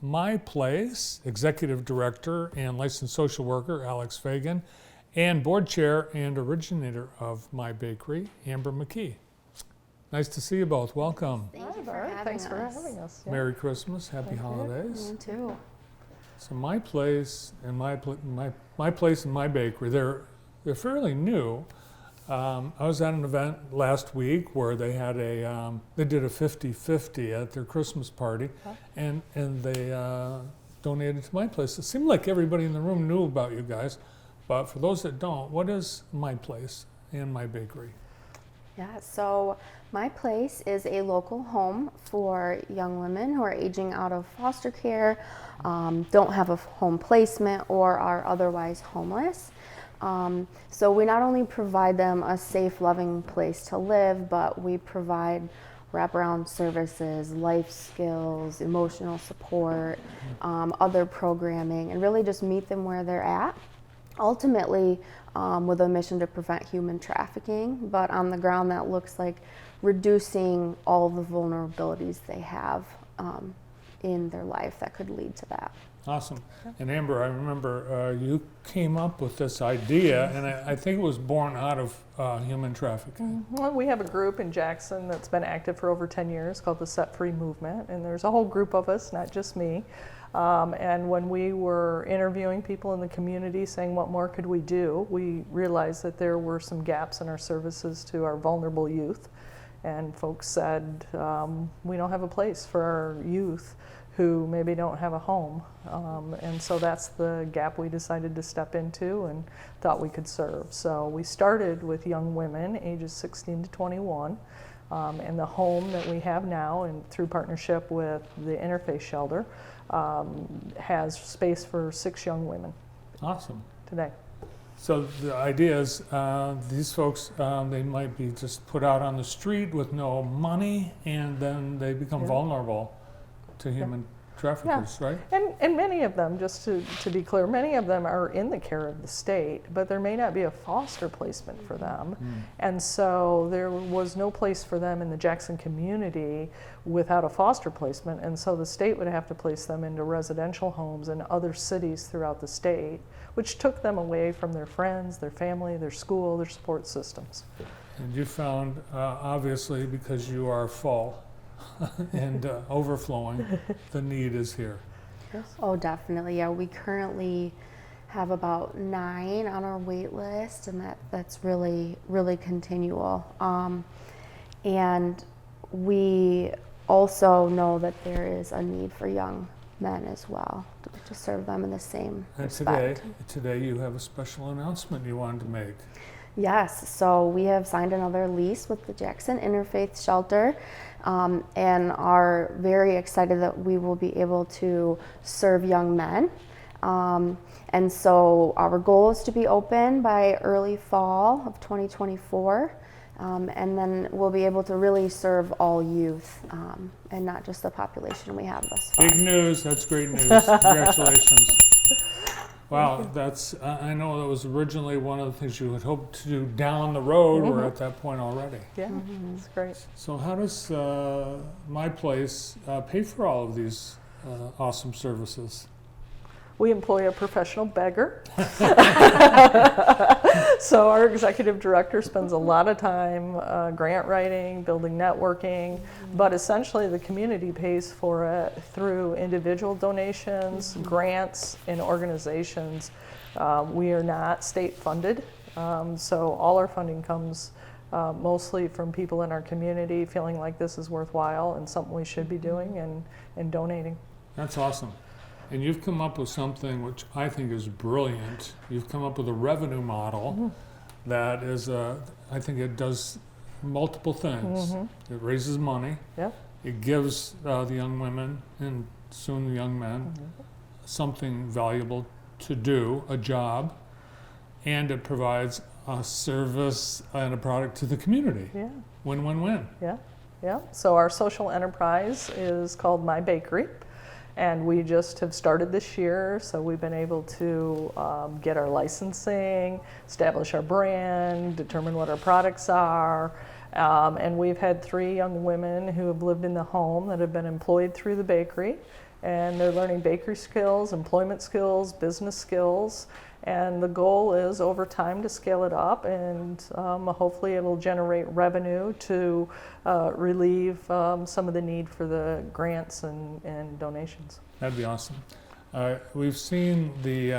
MyPlace, Executive Director and Licensed Social Worker Alex Fagan, and Board Chair and originator of My Bakery, Amber McKee. Nice to see you both. Welcome. Thank you for having us. Yeah. Merry Christmas. Happy holidays. You too. So MyPlace and MyPlace and My Bakery, they're fairly new. I was at an event last week where they had they did a 50-50 at their Christmas party, and they donated to MyPlace. It seemed like everybody in the room knew about you guys, but for those that don't, what is MyPlace and My Bakery? Yeah, so MyPlace is a local home for young women who are aging out of foster care, don't have a home placement, or are otherwise homeless. So we not only provide them a safe, loving place to live, but we provide wraparound services, life skills, emotional support, other programming, and really just meet them where they're at. Ultimately, with a mission to prevent human trafficking, but on the ground that looks like reducing all the vulnerabilities they have in their life that could lead to that. Awesome. And Amber, I remember you came up with this idea, and I think it was born out of human trafficking. Well, we have a group in Jackson that's been active for over 10 years called the Set Free Movement, and there's a whole group of us, not just me. And when we were interviewing people in the community saying what more could we do, we realized that there were some gaps in our services to our vulnerable youth. And folks said, we don't have a place for our youth who maybe don't have a home. And so that's the gap we decided to step into and thought we could serve. So we started with young women ages 16 to 21. And the home that we have now, and through partnership with the Interfaith Shelter, has space for 6 young women. Awesome. Today. So the idea is these folks, they might be just put out on the street with no money, and then they become vulnerable to human traffickers, right? And many of them, just to be clear, many of them are in the care of the state, but there may not be a foster placement for them. And so there was no place for them in the Jackson community without a foster placement, and so the state would have to place them into residential homes in other cities throughout the state, which took them away from their friends, their family, their school, their support systems. And you found, obviously, because you are full and overflowing, the need is here. Yes. Oh, definitely. Yeah, we currently have about 9 on our wait list, and that's really, really continual. And we also know that there is a need for young men as well, to serve them in the same respect. Today you have a special announcement you wanted to make. Yes, so we have signed another lease with the Jackson Interfaith Shelter, and are very excited that we will be able to serve young men. And so our goal is to be open by early fall of 2024. And then we'll be able to really serve all youth, and not just the population we have thus far. Big news, that's great news. Congratulations. Wow, I know that was originally one of the things you had hoped to do down the road. We're at that point already. Yeah, it's great. So how does MyPlace pay for all of these awesome services? We employ a professional beggar. So our executive director spends a lot of time grant writing, building networking, but essentially the community pays for it through individual donations, grants, and organizations. We are not state funded, so all our funding comes mostly from people in our community feeling like this is worthwhile and something we should be doing and donating. That's awesome. And you've come up with something which I think is brilliant. You've come up with a revenue model that is, I think it does multiple things. It raises money. It gives the young women, and soon the young men, something valuable to do, a job, and it provides a service and a product to the community. Win, win, win. So our social enterprise is called My Bakery. And we just have started this year, so we've been able to get our licensing, establish our brand, determine what our products are. And we've had 3 young women who have lived in the home that have been employed through the bakery. And they're learning bakery skills, employment skills, business skills. And the goal is over time to scale it up, and hopefully it'll generate revenue to relieve some of the need for the grants and donations. That'd be awesome. We've seen the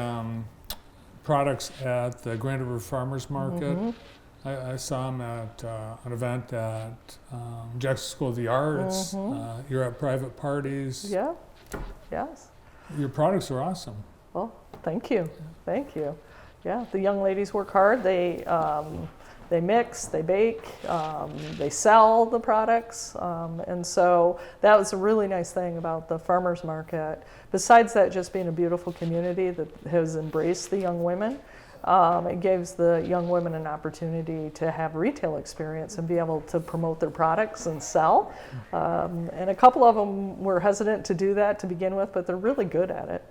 products at the Grand River Farmers Market. I saw them at an event at Jackson School of the Arts. You're at private parties. Yeah, yes. Your products are awesome. Well, thank you. Thank you. Yeah, the young ladies work hard. They mix, they bake, they sell the products. And so that was a really nice thing about the farmers market. Besides that just being a beautiful community that has embraced the young women, it gives the young women an opportunity to have retail experience and be able to promote their products and sell. And a couple of them were hesitant to do that to begin with, but they're really good at it.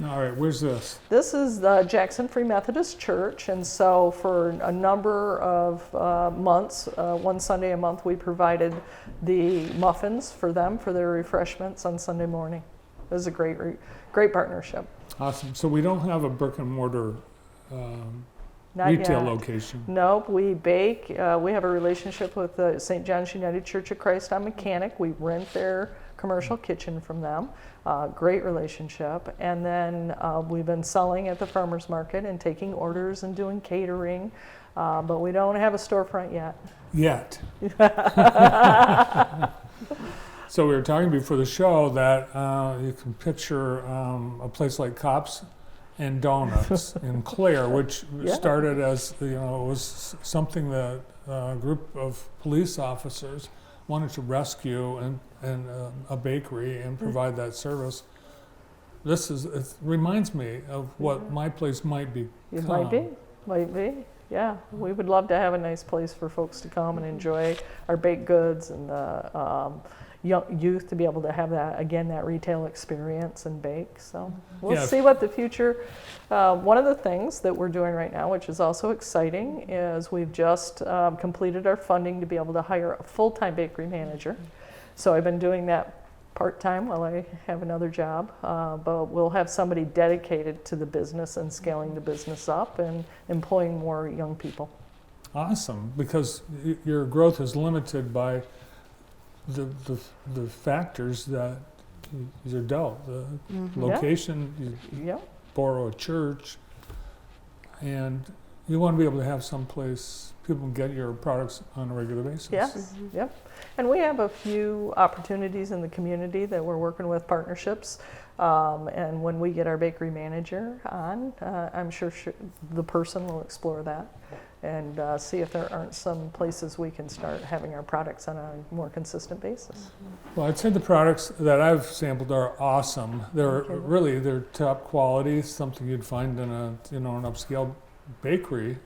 All right, where's this? This is the Jackson Free Methodist Church, and so for a number of months, one Sunday a month, we provided the muffins for them for their refreshments on Sunday morning. It was a great partnership. Awesome. So we don't have a brick and mortar Not retail yet. location. Nope, we bake. We have a relationship with the St. John's United Church of Christ on Mechanic. We rent their commercial kitchen from them. Great relationship. And then we've been selling at the farmers market and taking orders and doing catering, but we don't have a storefront yet. Yet. So we were talking before the show that you can picture a place like Cops and Donuts in Clare, which started as, it was something that a group of police officers wanted to rescue and a bakery and provide that service. It reminds me of what MyPlace might be. It might be. Yeah, we would love to have a nice place for folks to come and enjoy our baked goods and the young youth to be able to have that retail experience and bake. So we'll see what the future. One of the things that we're doing right now, which is also exciting, is we've just completed our funding to be able to hire a full-time bakery manager. So I've been doing that part-time while I have another job, but we'll have somebody dedicated to the business and scaling the business up and employing more young people. Awesome, because your growth is limited by the factors that you're dealt. The location, you borrow a church, and you want to be able to have some place people can get your products on a regular basis. Yes, yep. And we have a few opportunities in the community that we're working with partnerships. And when we get our bakery manager on, I'm sure the person will explore that and see if there aren't some places we can start having our products on a more consistent basis. Well, I'd say the products that I've sampled are awesome. They're top quality, something you'd find in an upscale bakery.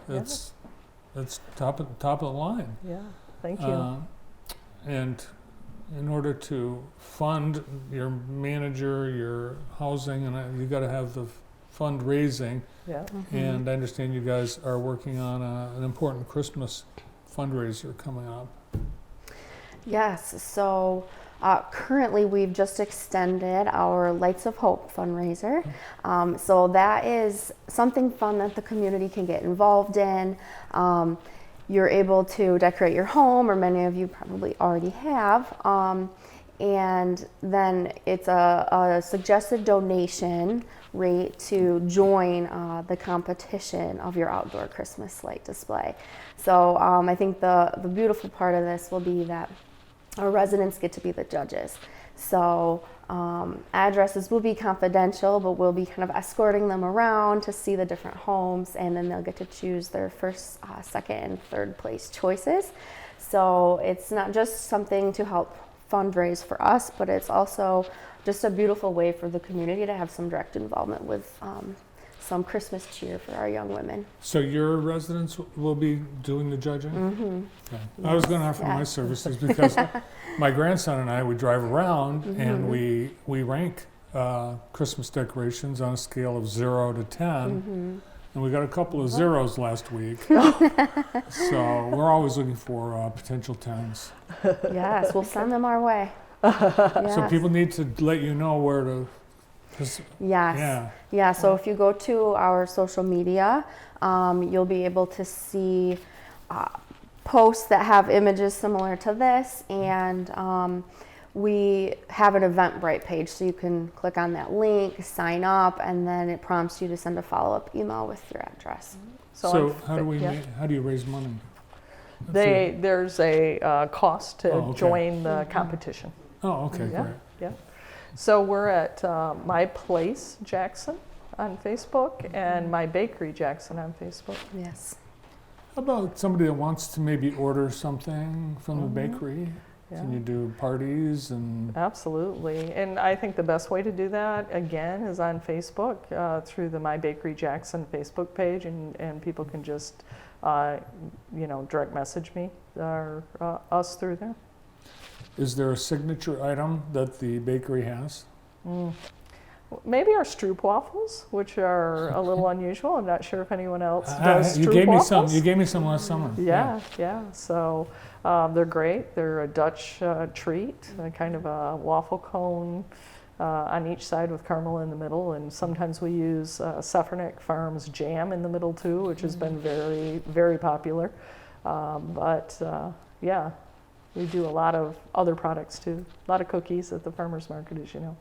It's top of the line. Yeah, thank you. And in order to fund your manager, your housing, and you got to have the fundraising. Yeah. And I understand you guys are working on an important Christmas fundraiser coming up. Yes, so currently we've just extended our Lights of Hope fundraiser. So that is something fun that the community can get involved in. You're able to decorate your home, or many of you probably already have. And then it's a suggested donation rate to join the competition of your outdoor Christmas light display. So I think the beautiful part of this will be that our residents get to be the judges. So addresses will be confidential, but we'll be kind of escorting them around to see the different homes, and then they'll get to choose their first, second, and third place choices. So it's not just something to help fundraise for us, but it's also just a beautiful way for the community to have some direct involvement with some Christmas cheer for our young women. So your residents will be doing the judging? Mm-hmm. Okay. I was going to offer my services because my grandson and I, we drive around and we rank Christmas decorations on a scale of 0 to 10. And we got a couple of zeros last week. So we're always looking for potential 10s. Yes, we'll send them our way. So Yes. people need to let you know where to. Yes. Yeah. Yeah, so if you go to our social media, you'll be able to see posts that have images similar to this, and we have an Eventbrite page, so you can click on that link, sign up, and then it prompts you to send a follow-up email with your address. So on how do we yeah. how do you raise money? There's a cost to Oh, okay. join the competition. Oh, okay, Yeah. great. Yeah. So we're at MyPlace Jackson on Facebook and My Bakery Jackson on Facebook. Yes. How about somebody that wants to maybe order something from the bakery? Yeah. Can you do parties and? Absolutely. And I think the best way to do that, again, is on Facebook through the My Bakery Jackson Facebook page, and people can just, direct message me or us through there. Is there a signature item that the bakery has? Maybe our Stroop waffles, which are a little unusual. I'm not sure if anyone else does You Stroop gave me waffles. some. You gave me some last summer. Yeah. So they're great. They're a Dutch treat, kind of a waffle cone on each side with caramel in the middle. And sometimes we use Seffernick Farms jam in the middle too, which has been very, very popular. Yeah, we do a lot of other products too. A lot of cookies at the farmers market, as you know.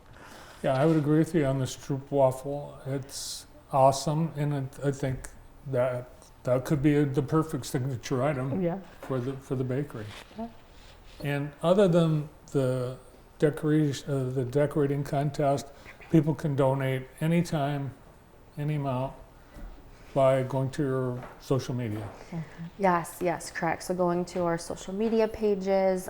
Yeah, I would agree with you on the Stroop waffle. It's awesome, and I think that could be the perfect signature item Yeah. for the bakery. Yeah. And other than the decorating contest, people can donate anytime, any amount by going to your social media. Yes, correct. So going to our social media pages,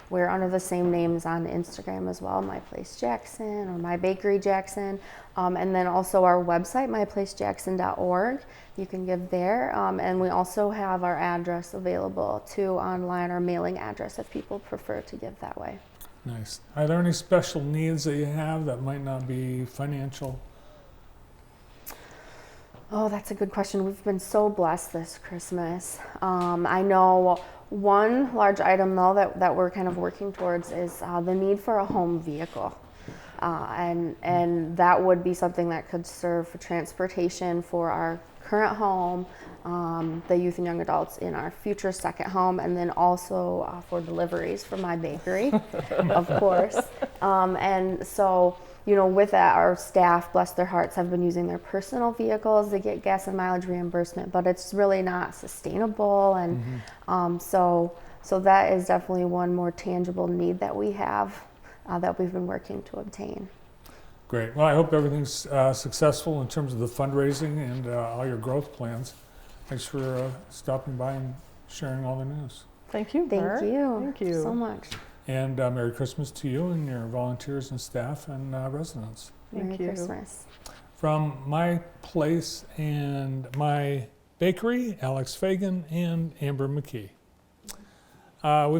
we're under the same names on Instagram as well, MyPlace Jackson or My Bakery Jackson, and then also our website, myplacejackson.org. You can give there, and we also have our address available too online, our mailing address if people prefer to give that way. Nice. Are there any special needs that you have that might not be financial? Oh, that's a good question. We've been so blessed this Christmas. I know one large item though that we're kind of working towards is the need for a home vehicle. And that would be something that could serve for transportation for our current home, the youth and young adults in our future second home, and then also for deliveries for my bakery, of course. And so, with that, our staff, bless their hearts, have been using their personal vehicles to get gas and mileage reimbursement, but it's really not sustainable. And so that is definitely one more tangible need that we have that we've been working to obtain. Great. Well, I hope everything's successful in terms of the fundraising and all your growth plans. Thanks for stopping by and sharing all the news. Thank you. Thank Bert. you. Thank you So much. And Merry Christmas to you and your volunteers and staff and residents. Merry Thank you. Christmas. From My Place and My Bakery, Alex Fagan and Amber McKee. We've